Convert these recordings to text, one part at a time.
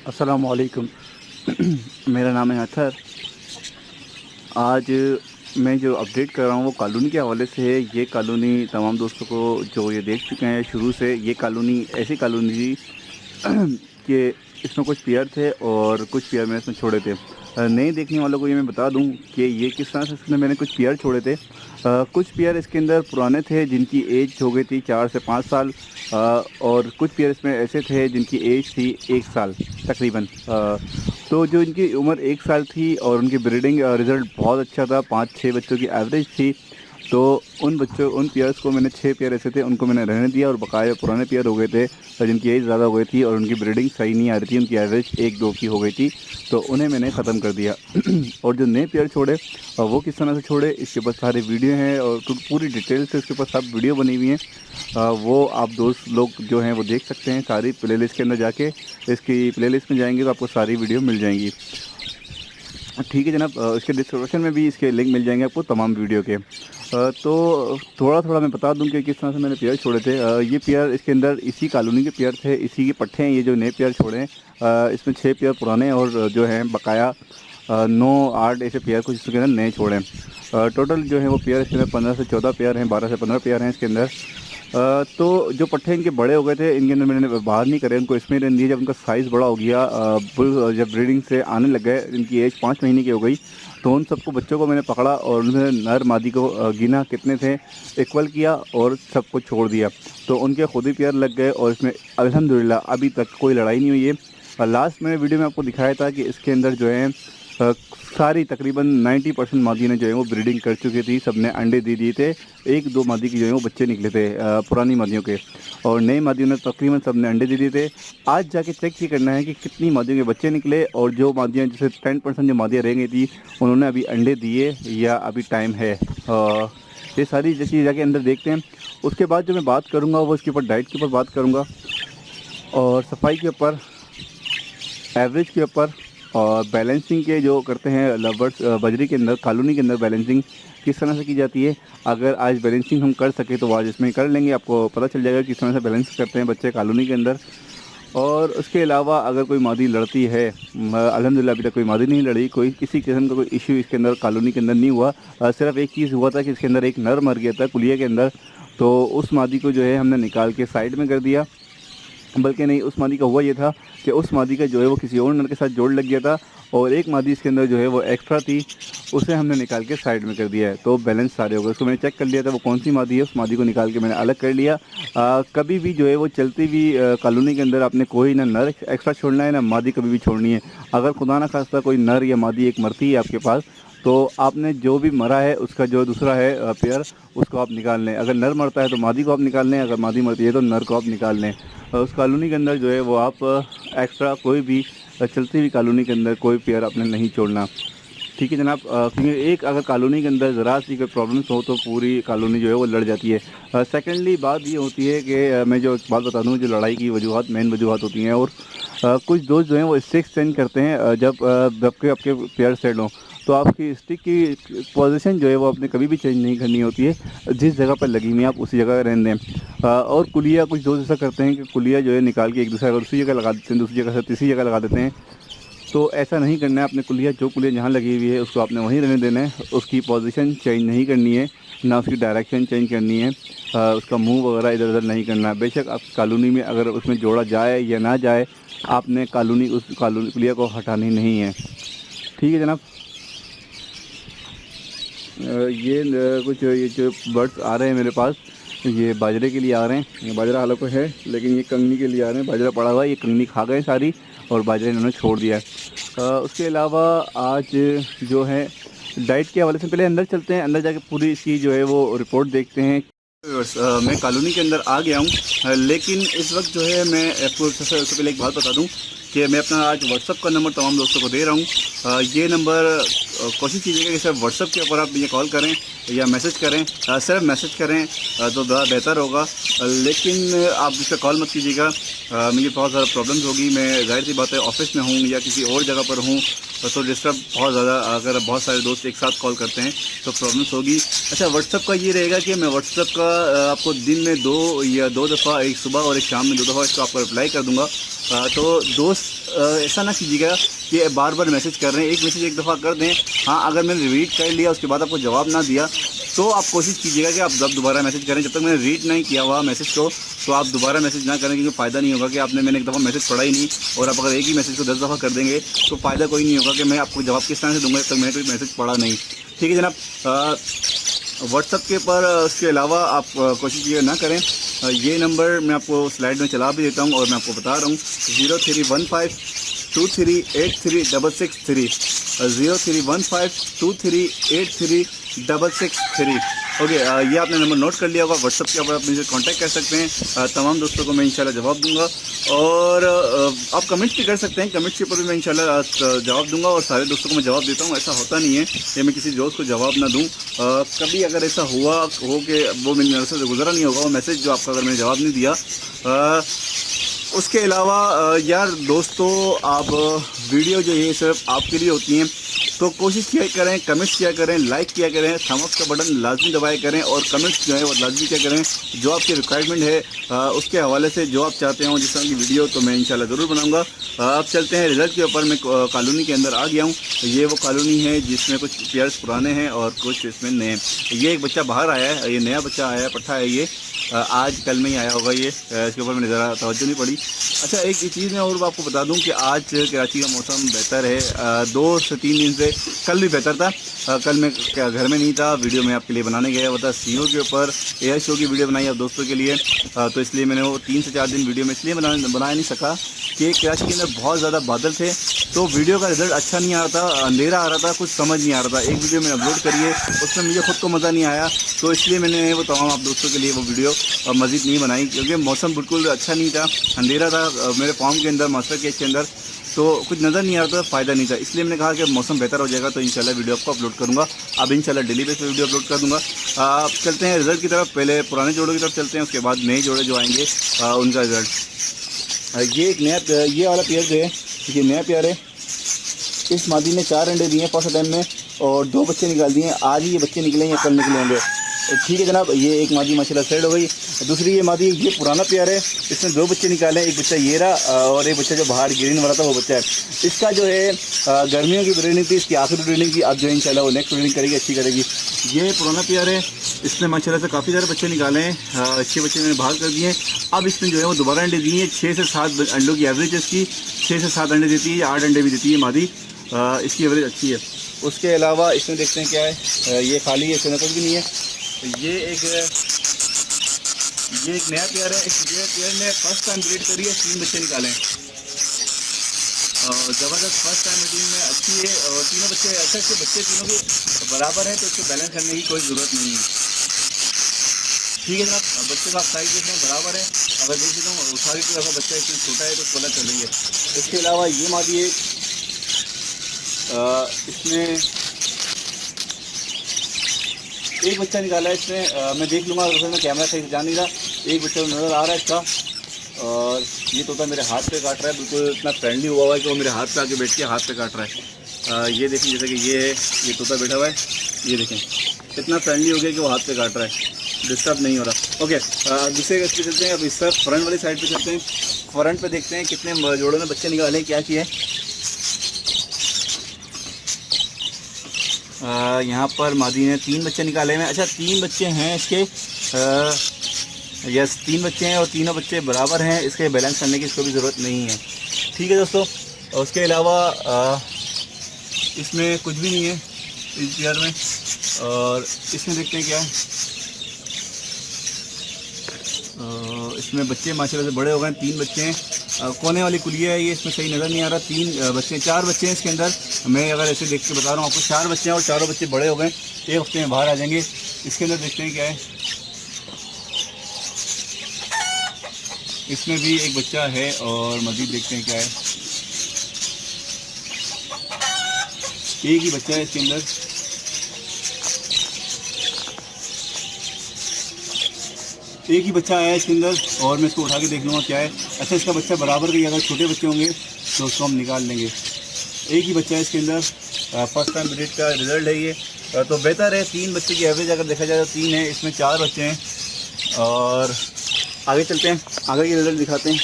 अस्सलामुअलैकुम। मेरा नाम है अतहर। आज मैं जो अपडेट कर रहा हूँ वो कॉलोनी के हवाले से है। ये कॉलोनी तमाम दोस्तों को जो ये देख चुके हैं शुरू से, ये कॉलोनी ऐसी कॉलोनी थी कि इसमें कुछ पेयर थे और कुछ पेयर मैंने इसमें छोड़े थे। नए देखने वालों को ये मैं बता दूं कि ये किस तरह से इसमें मैंने कुछ पेयर छोड़े थे। कुछ पेयर इसके अंदर पुराने थे जिनकी एज हो गई थी 4 से 5 साल, और कुछ पेयर इसमें ऐसे थे जिनकी एज थी 1 साल तकरीबन। तो जो इनकी उम्र 1 साल थी और उनकी ब्रीडिंग रिज़ल्ट बहुत अच्छा था, 5-6 बच्चों की एवरेज थी। तो उन पेयर्स को मैंने 6 पेयर ऐसे थे उनको मैंने रहने दिया, और बकाया पुराने पेयर हो गए थे जिनकी एज ज़्यादा हो गई थी और उनकी ब्रीडिंग सही नहीं आ रही थी, उनकी एवरेज 1-2 की हो गई थी, तो उन्हें मैंने ख़त्म कर दिया। और जो नए पेयर छोड़े वो किस तरह से छोड़े, इसके ऊपर सारे वीडियो हैं और पूरी डिटेल से इसके ऊपर सब वीडियो बनी हुई हैं। वो आप दोस्त लोग जो हैं वो देख सकते हैं सारी प्लेलिस्ट के अंदर जाके। इसकी प्लेलिस्ट में जाएंगे तो आपको सारी वीडियो मिल जाएंगी। ठीक है जनाब, इसके डिस्क्रिप्शन में भी इसके लिंक मिल जाएंगे आपको तमाम वीडियो के। तो थोड़ा थोड़ा मैं बता दूं कि किस तरह से मैंने पेयर छोड़े थे। ये पेयर इसके अंदर इसी कॉलोनी के पेयर थे, इसी के पट्टे हैं। ये जो नए पेयर छोड़े हैं इसमें 6 पेयर पुराने और जो हैं बकाया 9-8 ऐसे पेयर कुछ इसके अंदर नए छोड़े हैं। टोटल जो है वो पेयर इसके अंदर 15 से 14 पेयर हैं, 12 से 15 पेयर हैं इसके अंदर। तो जो पट्टे इनके बड़े हो गए थे इनके अंदर मैंने बाहर नहीं करे, उनको इसमें रहने दिया। जब उनका साइज़ बड़ा हो गया, जब ब्रीडिंग से आने लग गए, इनकी एज 5 महीने की हो गई, तो उन सबको बच्चों को मैंने पकड़ा और उन्हें नर मादी को गिना कितने थे, इक्वल किया और सबको छोड़ दिया। तो उनके खुद ही पेयर लग गए और इसमें अल्हम्दुलिल्लाह अभी तक कोई लड़ाई नहीं हुई है। लास्ट मैंने वीडियो में आपको दिखाया था कि इसके अंदर जो है सारी तकरीबन 90% मादी ने जो है वो ब्रीडिंग कर चुकी थी, सब ने अंडे दे दिए थे। 1-2 मादी की जो है वो बच्चे निकले थे पुरानी मादियों के, और नई मादियों ने तकरीबन सब ने अंडे दे दिए थे। आज जाके चेक ये करना है कि कितनी मादियों के बच्चे निकले, और जो मादियाँ जैसे 10% जो मादियाँ रह गई थी उन्होंने अभी अंडे दिए या अभी टाइम है। ये सारी चीज़ें जाके अंदर देखते हैं। उसके बाद जो मैं बात करूँगा वो इसके ऊपर डाइट के ऊपर बात करूँगा, और सफाई के ऊपर, एवरेज के ऊपर, और बैलेंसिंग के जो करते हैं लवर्स बजरी के अंदर कॉलोनी के अंदर बैलेंसिंग किस तरह से की जाती है। अगर आज बैलेंसिंग हम कर सके तो आज इसमें कर लेंगे, आपको पता चल जाएगा किस तरह से बैलेंस करते हैं बच्चे कॉलोनी के अंदर। और उसके अलावा अगर कोई मादी लड़ती है, अल्हम्दुलिल्लाह अभी तक कोई मादी नहीं लड़ी, कोई किसी किस्म का कोई इशू इसके अंदर कॉलोनी के अंदर नहीं हुआ। सिर्फ एक चीज़ हुआ था कि इसके अंदर एक नर मर गया था कुलिया के अंदर, तो उस मादी को जो है हमने निकाल के साइड में कर दिया। बल्कि नहीं, उस मादी का हुआ ये था कि उस मादी का जो है वो किसी और नर के साथ जोड़ लग गया था, और एक मादी इसके अंदर जो है वो एक्स्ट्रा थी, उसे हमने निकाल के साइड में कर दिया है। तो बैलेंस सारे हो गए। उसको मैंने चेक कर लिया था वो कौन सी मादी है, उस मादी को निकाल के मैंने अलग कर लिया। कभी भी जो है वो चलती हुई कॉलोनी के अंदर आपने कोई ना नर एक्स्ट्रा छोड़ना है ना मादी कभी भी छोड़नी है। अगर खुदा ना खास्ता कोई नर या मादी एक मरती है आपके पास, तो आपने जो भी मरा है उसका जो दूसरा है पेयर, उसको आप निकाल लें। अगर नर मरता है तो मादी को आप निकाल लें, अगर मादी मरती है तो नर को आप निकाल लें। उस कॉलोनी के अंदर जो है वो आप एक्स्ट्रा कोई भी चलती हुई कॉलोनी के अंदर कोई पेयर आपने नहीं छोड़ना। ठीक है जनाब, क्योंकि एक अगर कॉलोनी के अंदर ज़रा सी कोई प्रॉब्लम्स हो तो पूरी कॉलोनी जो है वो लड़ जाती है। सेकेंडली बात ये होती है कि मैं जो बात बता दूँ, जो लड़ाई की वजूहत मेन वजूहत होती हैं, और कुछ दोस्त जो हैं वो स्टिक्स चेंज करते हैं जब आपके पेयर सेट हों, तो आपकी स्टिक की पोजीशन जो है वो आपने कभी भी चेंज नहीं करनी होती है। जिस जगह पर लगी हुई है आप उसी जगह रहने दें। और कुलिया, कुछ दोस्त ऐसा करते हैं कि कुलिया जो है निकाल के एक दूसरी जगह दूसरी जगह लगा देते हैं, दूसरी जगह से तीसरी जगह लगा देते हैं। तो ऐसा नहीं करना है। अपने कुलिया, जो कुलिया जहाँ लगी हुई है उसको आपने वहीं रहने देना है, उसकी पोजीशन चेंज नहीं करनी है, ना उसकी डायरेक्शन चेंज करनी है, उसका मुंह वगैरह इधर उधर नहीं करना है। बेशक आप कॉलोनी में अगर उसमें जोड़ा जाए या ना जाए, आपने उस कॉलोनी कुलिया को हटानी नहीं है। ठीक है जनाब। कुछ ये जो बर्ड्स आ रहे हैं मेरे पास, ये बाजरे के लिए आ रहे हैं। ये बाजरा हालांकि है लेकिन ये कंगनी के लिए आ रहे हैं। बाजरा पड़ा हुआ है, ये कंगनी खा गए सारी और बाजरा इन्होंने छोड़ दिया है। उसके अलावा आज जो है डाइट के हवाले से पहले अंदर चलते हैं, अंदर जाके पूरी इसकी जो है वो रिपोर्ट देखते हैं। मैं कॉलोनी के अंदर आ गया हूँ, लेकिन इस वक्त जो है मैं आपको सबसे पहले एक बात बता दूँ कि मैं अपना आज व्हाट्सअप का नंबर तमाम दोस्तों को दे रहा हूँ। ये नंबर कोशिश कीजिएगा कि सिर्फ व्हाट्सअप के ऊपर आप मुझे कॉल करें या मैसेज करें। सिर्फ मैसेज करें तो ज़्यादा बेहतर होगा, लेकिन आप इस पर कॉल मत कीजिएगा। मुझे बहुत ज़्यादा प्रॉब्लम्स होगी। मैं जाहिर सी बात है ऑफिस में हूँ या किसी और जगह पर हूँ, तो डिस्टर्ब बहुत ज़्यादा, अगर बहुत सारे दोस्त एक साथ कॉल करते हैं तो प्रॉब्लम्स होगी। अच्छा, व्हाट्सअप का ये रहेगा कि मैं व्हाट्सअप का आपको दिन में 2 दफ़ा, एक सुबह और एक शाम में 2 दफ़ा इसको आपको रिप्लाई कर दूँगा। तो दोस्त दोस्त ऐसा ना कीजिएगा कि बार बार मैसेज कर रहे हैं, एक मैसेज एक दफ़ा कर दें। हाँ, अगर मैंने रीड कर लिया उसके बाद आपको जवाब ना दिया तो आप कोशिश कीजिएगा कि आप जब दोबारा मैसेज करें, जब तक मैंने रीड नहीं किया हुआ मैसेज को तो आप दोबारा मैसेज ना करें, क्योंकि फ़ायदा नहीं होगा कि मैंने एक दफ़ा मैसेज पढ़ा ही नहीं और आप अगर एक ही मैसेज को 10 दफ़ा कर देंगे तो फ़ायदा कोई नहीं होगा कि मैं आपको जवाब किस तरह से दूंगा जब तक मैंने कोई मैसेज पढ़ा नहीं। ठीक है जनाब। व्हाट्सअप के पर उसके अलावा आप कोशिश ये ना करें। ये नंबर मैं आपको स्लाइड में चला भी देता हूँ और मैं आपको बता रहा हूँ 031523836663 031523836663। ओके, ये आपने नंबर नोट कर लिया होगा। व्हाट्सअप के ऊपर आप मुझे कांटेक्ट कर सकते हैं। तमाम दोस्तों को मैं इंशाल्लाह जवाब दूंगा और आप कमेंट्स भी कर सकते हैं, कमेंट्स के ऊपर भी मैं इंशाल्लाह जवाब दूंगा और सारे दोस्तों को मैं जवाब देता हूँ। ऐसा होता नहीं है कि मैं किसी दोस्त को जवाब ना दूँ। कभी अगर ऐसा हुआ हो कि वो मेरी नज़र से गुजरा नहीं होगा वो मैसेज जो आपका, अगर मैंने जवाब नहीं दिया। उसके अलावा यार दोस्तों, आप वीडियो जो ये सिर्फ आपके लिए होती हैं तो कोशिश किया करें, कमेंट्स किया करें, लाइक किया करें, थम्स अप का बटन लाजमी दबाया करें और कमेंट्स जो है वो लाजमी किया करें। जो आपकी रिक्वायरमेंट है उसके हवाले से जो आप चाहते हो जिस तरह की वीडियो तो मैं इंशाल्लाह ज़रूर बनाऊंगा। अब चलते हैं रिज़ल्ट के ऊपर। मैं कॉलोनी के अंदर आ गया हूँ। ये वो कॉलोनी है जिसमें कुछ पेयर्स पुराने हैं और कुछ इसमें नए। ये एक बच्चा बाहर आया है, ये नया बच्चा आया है, पट्ठा है ये, आज कल में ही आया होगा ये। इसके ऊपर मैंने ज़रा तवज्जो नहीं पड़ी। अच्छा, एक चीज़ मैं और आपको बता दूं कि आज कराची का मौसम बेहतर है। 2 से 3 दिन से, कल भी बेहतर था। कल मैं घर में नहीं था, वीडियो मैं आपके लिए बनाने गया हुआ था सीओ के ऊपर, एयर शो की वीडियो बनाई आप दोस्तों के लिए। तो इसलिए मैंने वो 3 से 4 दिन वीडियो में इसलिए बना नहीं सका कि कराची के अंदर बहुत ज़्यादा बादल थे तो वीडियो का रिज़ल्ट अच्छा नहीं आ रहा था, अंधेरा आ रहा था, कुछ समझ नहीं आ रहा था। एक वीडियो मैंने अपलोड करी है, उसमें मुझे खुद को मज़ा नहीं आया तो इसलिए मैंने वो तमाम आप दोस्तों के लिए वो वीडियो मज़ीद नहीं बनाई, क्योंकि मौसम बिल्कुल अच्छा नहीं था, अंधेरा था मेरे फॉर्म के अंदर, मास्टर केस के अंदर, तो कुछ नज़र नहीं आ रहा था, फ़ायदा नहीं था। इसलिए मैंने कहा कि मौसम बेहतर हो जाएगा तो इंशाल्लाह वीडियो आपको अपलोड करूँगा। अब इंशाल्लाह डेली बेस पे वीडियो अपलोड कर दूँगा। आप चलते हैं रिज़ल्ट की तरफ। पहले पुराने जोड़ों की तरफ चलते हैं, उसके बाद नए जोड़े जो आएंगे उनका रिज़ल्ट। ये एक नया, ये वाला पेयर जो है ये नया पेयर है। इस मादी ने 4 अंडे दिए हैं फर्स्ट टाइम में और 2 बच्चे निकाल दिए हैं। आज ही ये बच्चे निकले हैं या कल निकले होंगे। ठीक है जनाब। ये एक मादी माशाल्लाह सेट हो गई। दूसरी ये मादी, ये पुराना पेयर है, इसमें 2 बच्चे निकाले, एक बच्चा ये रहा और एक बच्चा जो बाहर ग्रीन वाला था वो बच्चा है। इसका जो है गर्मियों की ब्रीडिंग थी, इसकी आखिरी ब्रीडिंग थी। अब जो है इंशाल्लाह वो नेक्स्ट ब्रीडिंग करेगी, अच्छी करेगी। ये पुराना पेयर है, इसने माशाल्लाह से काफ़ी सारे बच्चे निकाले हैं, अच्छे बच्चे मैंने बाहर कर दिए हैं। अब इसमें जो है वो दोबारा अंडे दिए हैं। 6 से 7 अंडों की एवरेज है इसकी, 6 से 7 अंडे देती है, 8 अंडे भी देती है मादी, इसकी एवरेज अच्छी है। उसके अलावा इसमें देखते हैं क्या है, ये खाली है, इसमें कुछ भी नहीं है। ये एक नया पेयर है। इस पेयर ने फर्स्ट टाइम ब्रीड करी है, 3 बच्चे निकाले हैं और ज़बरदस्त फर्स्ट टाइम ब्रीडिंग में अच्छी है और तीनों बच्चे अच्छे बच्चे तीनों के बराबर हैं, तो इसको बैलेंस करने की कोई ज़रूरत नहीं है। ठीक है जनाब। बच्चे का साइज देखें बराबर है, अगर देख लेता हूँ सारी तरह का बच्चा इसमें छोटा है तो पता चलेंगे। इसके अलावा ये मादी है, इसमें एक बच्चा निकाला है इसमें, मैं देख लूँगा अगर मैं कैमरा सही से जान नहीं रहा। एक बच्चा नज़र आ रहा है इसका और ये तोता मेरे हाथ पे काट रहा है, बिल्कुल इतना फ्रेंडली हुआ हुआ है कि वो मेरे हाथ पे आके बैठ के हाथ पे काट रहा है। ये देखें, जैसे कि ये है, ये तोता बैठा हुआ है, ये देखें इतना फ्रेंडली हो गया कि वो हाथ पे काट रहा है, डिस्टर्ब नहीं हो रहा। ओके, दूसरे इस पर चलते हैं। अब इस तरफ फ्रंट वाली साइड पे चलते हैं। फ्रंट पे देखते हैं कितने जोड़ों में बच्चे निकाले, क्या किया है। यहाँ पर मादी ने 3 बच्चे निकाले हैं। अच्छा, 3 बच्चे हैं इसके, यस 3 बच्चे हैं और तीनों बच्चे बराबर हैं, इसके बैलेंस करने की इसको भी ज़रूरत नहीं है। ठीक है दोस्तों। उसके अलावा इसमें कुछ भी नहीं है इस पेयर में। और इसमें देखते हैं क्या है, इसमें बच्चे माशाल्लाह से बड़े हो गए, 3 बच्चे हैं। कोने वाली कुलिया है ये, इसमें सही नज़र नहीं आ रहा। 4 बच्चे हैं इसके अंदर। मैं अगर ऐसे देख के बता रहा हूँ आपको, 4 बच्चे हैं और चारों बच्चे बड़े हो गए, 1 हफ्ते में बाहर आ जाएंगे। इसके अंदर देखते हैं क्या है, इसमें भी एक बच्चा है और मज़ीद देखते हैं क्या है। एक ही बच्चा है इसके अंदर। एक ही बच्चा आया है इसके अंदर और मैं इसको उठा के देख लूँगा क्या है। अच्छा, इसका बच्चा बराबर का, अगर छोटे बच्चे होंगे तो उसको हम निकाल लेंगे। एक ही बच्चा है इसके अंदर, फर्स्ट टाइम ब्रीड का रिज़ल्ट है ये, तो बेहतर है। 3 बच्चे की एवरेज अगर देखा जाए तो 3 है, इसमें 4 बच्चे हैं। और आगे चलते हैं, आगे के रिज़ल्ट दिखाते हैं।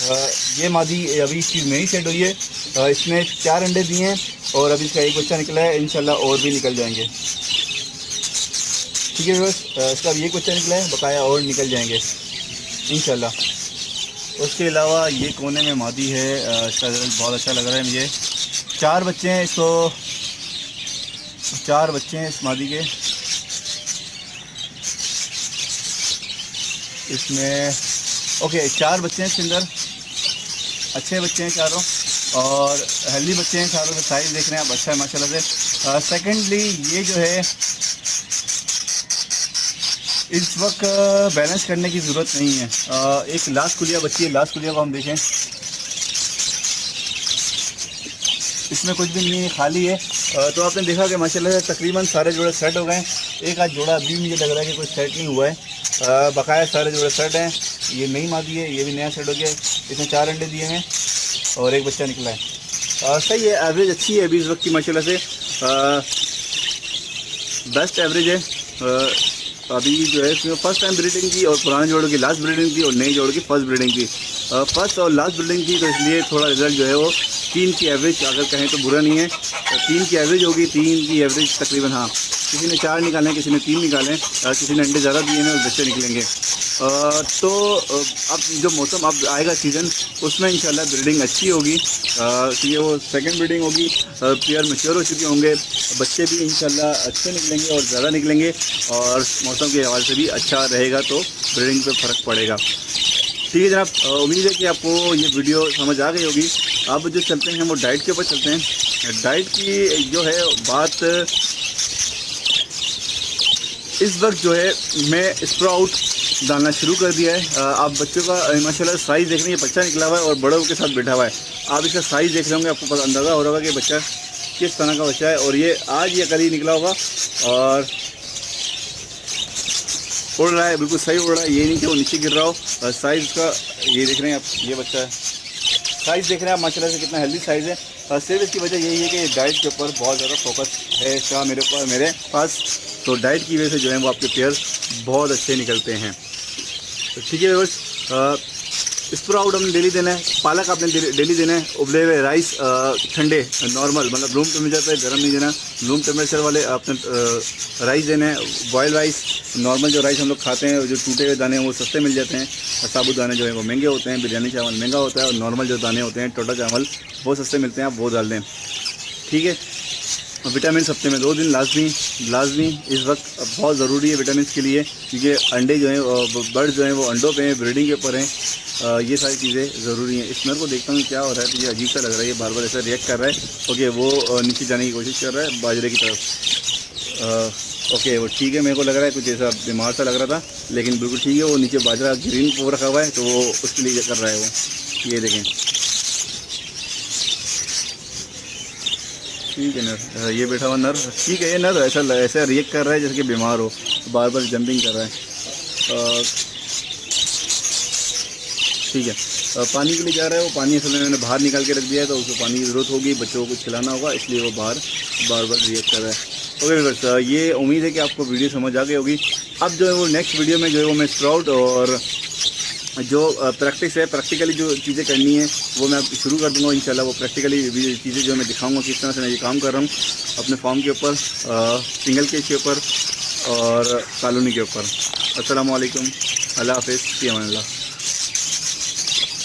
ये मादी अभी इसकी नई सेट हुई है। इसने 4 अंडे दिए हैं और अभी इसका एक बच्चा निकला है, इंशाल्लाह और भी निकल जाएंगे। ठीक है बस, इसका अब ये बच्चा निकला है, बकाया और निकल जाएंगे इंशाल्लाह। उसके अलावा ये कोने में मादी है, इसका रिजल्ट बहुत अच्छा लग रहा है मुझे। 4 बच्चे हैं इसको, 4 बच्चे हैं इस मादी के। इसमें ओके 4 बच्चे हैं इसके अंदर, अच्छे बच्चे हैं चारों और हेल्दी बच्चे हैं चारों। का साइज़ देख रहे हैं आप, अच्छा है माशाल्लाह से। सेकेंडली ये जो है इस वक्त बैलेंस करने की ज़रूरत नहीं है। एक लास्ट कुलिया बच्ची है, लास्ट कुलिया को हम देखें, इसमें कुछ भी नहीं है, खाली है। तो आपने देखा कि माशाल्लाह से तकरीबन सारे जोड़े सेट हो गए हैं। एक आध जोड़ा अभी मुझे लग रहा है कि कोई सेट नहीं हुआ है, बकाया सारे जोड़े सेट हैं। ये नई मादी है, ये भी नया सेट हो गया है। इसने 4 अंडे दिए हैं और एक बच्चा निकला है। सही है, एवरेज अच्छी है अभी इस वक्त की माशाल्लाह से, बेस्ट एवरेज है। अभी जो है इसमें फर्स्ट टाइम ब्रीडिंग की और पुराने जोड़ों की लास्ट ब्रीडिंग थी और नई जोड़ों की फर्स्ट ब्रीडिंग थी। फर्स्ट और लास्ट ब्रीडिंग थी तो इसलिए थोड़ा रिजल्ट जो है वो 3 की एवरेज अगर कहें तो बुरा नहीं है। 3 की एवरेज होगी, 3 की एवरेज तकरीबन। हाँ, किसी ने 4 निकाले, किसी ने 3 निकाले, किसी ने अंडे ज़्यादा दिए हैं और बच्चे निकलेंगे। तो अब जो मौसम अब आएगा सीज़न, उसमें इंशाल्लाह ब्रीडिंग अच्छी होगी, क्योंकि वो सेकंड ब्रीडिंग होगी, पेयर मैच्योर हो चुके होंगे, बच्चे भी इंशाल्लाह अच्छे निकलेंगे और ज़्यादा निकलेंगे और मौसम के हवाले से भी अच्छा रहेगा तो ब्रीडिंग पे फ़र्क पड़ेगा। ठीक है जनाब, उम्मीद है कि आपको ये वीडियो समझ आ गई होगी। अब जो चलते हैं वो डाइट के ऊपर चलते हैं। डाइट की जो है बात, इस वक्त जो है मैं स्प्राउट डालना शुरू कर दिया है। आप बच्चों का माशाल्लाह साइज़ देख रहे हैं, बच्चा निकला हुआ है और बड़ों के साथ बैठा हुआ है। आप इसका साइज़ देख रहे होंगे, आपको पता अंदाज़ा हो रहा होगा कि बच्चा किस तरह का बच्चा है। और ये आज या कल ही निकला होगा और उड़ रहा है, बिल्कुल सही उड़ रहा है, ये नहीं कि वो नीचे गिर रहा हो। साइज़ का ये देख रहे हैं आप, ये बच्चा है, साइज़ देख रहे हैं आप माशाल्लाह से कितना हेल्दी साइज़ है। सिर्फ इसकी वजह यही है कि डाइट के ऊपर बहुत ज़्यादा फोकस है इसका मेरे पास, तो डाइट की वजह से जो है वो आपके पेयर बहुत अच्छे निकलते हैं। तो ठीक है बस, स्प्राउट हमने डेली देना है, पालक आपने डेली देना है, उबले हुए राइस ठंडे नॉर्मल मतलब रूम टेम्परेचर पे गर्म नहीं देना, रूम टेम्परेचर वाले आपने राइस देने हैं। बॉयल राइस, नॉर्मल जो राइस हम लोग खाते हैं, जो टूटे हुए दाने हैं वो सस्ते मिल जाते हैं, साबुत दाने जो है वो महंगे होते हैं, बिरयानी चावल महंगा होता है और नॉर्मल जो दाने होते हैं टोटा चावल वो सस्ते मिलते हैं, आप वो डाल दें। ठीक है, विटामिन हफ्ते में 2 दिन लाजमी इस वक्त बहुत ज़रूरी है विटामिन के लिए, क्योंकि अंडे जो हैं बर्ड जो हैं वो अंडों पे हैं, ब्रीडिंग के ऊपर हैं। ये सारी चीज़ें ज़रूरी हैं। इस नर को देखता हूँ क्या हो रहा है, तो ये अजीब सा लग रहा है, ये बार बार ऐसा रिएक्ट कर रहा है। ओके, वो नीचे जाने की कोशिश कर रहा है बाजरे की तरफ। ओके, वो ठीक है, मेरे को लग रहा है कुछ ऐसा बीमार सा लग रहा था, लेकिन बिल्कुल ठीक है। वो नीचे बाजरा ग्रीन वो रखा हुआ है तो वो उसके लिए कर रहा है वो, ये देखें। ठीक है नर, ये बैठा हुआ नर ठीक है। ये नर ऐसा रिएक्ट कर रहा है जैसे कि बीमार हो, बार बार जंपिंग कर रहा है। ठीक है, पानी के लिए जा रहा है वो, पानी असल में मैंने बाहर निकाल के रख दिया है तो उसको पानी की ज़रूरत होगी, बच्चों को कुछ खिलाना होगा, इसलिए वो बार बार रिएक्ट कर रहा है। ओके बस, ये उम्मीद है कि आपको वीडियो समझ आ गई होगी। अब जो है वो नेक्स्ट वीडियो में जो है वो मैं स्प्राउट और जो प्रैक्टिस है, प्रैक्टिकली जो चीज़ें करनी है वो मैं शुरू कर दूँगा इंशाल्लाह। वो प्रैक्टिकली चीज़ें जो मैं दिखाऊंगा किस तरह से मैं ये काम कर रहा हूँ अपने फार्म के ऊपर, सिंगल केज के ऊपर और कॉलोनी के ऊपर। अस्सलाम वालेकुम, अल्लाह हाफ़िज़, फ़ी अमान अल्लाह।